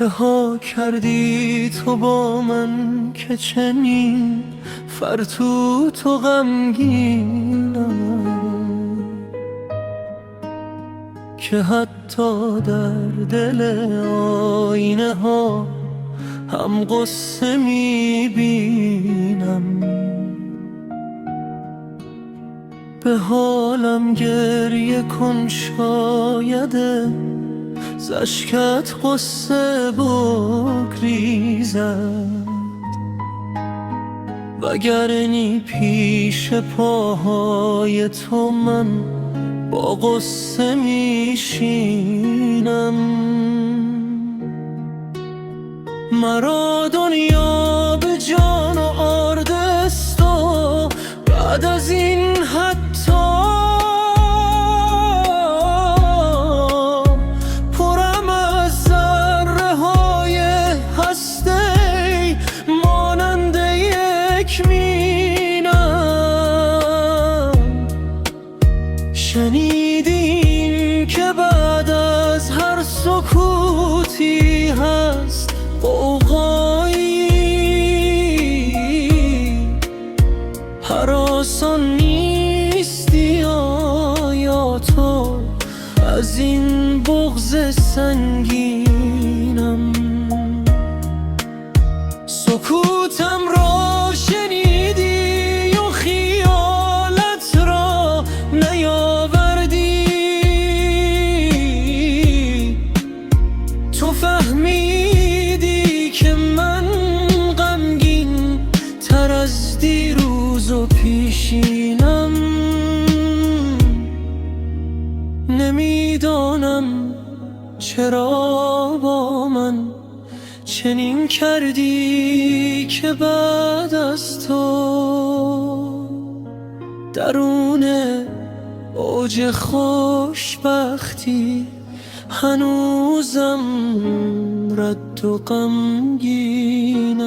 چه ها کردی تو با من که چنین فرتوت و غمگینم، که حتی در دل آینه ها هم غصه میبینم. به حالم گریه کن شایده ز اشکت غصه بگریزد، وگرنی پیش پاهای تو من با غصه میشینم. مرا دنیا به جان آورده است و بعد از این حتی پرم از ذره های هستی مانند یک مینم. شنیدین که بعد از هر سکوتی هست غوغایی، هراسان نیستی یا تو از این بغض سنگینم. سکوتم را شنیدی و خیالت را نیاوردی، تو فهمیدی که من غمگین تر از دیروز و پیشینم. نمیدانم چرا با من چنین کردی که بعد از تو درون اوج خوشبختی هنوزم رد و غمگینم.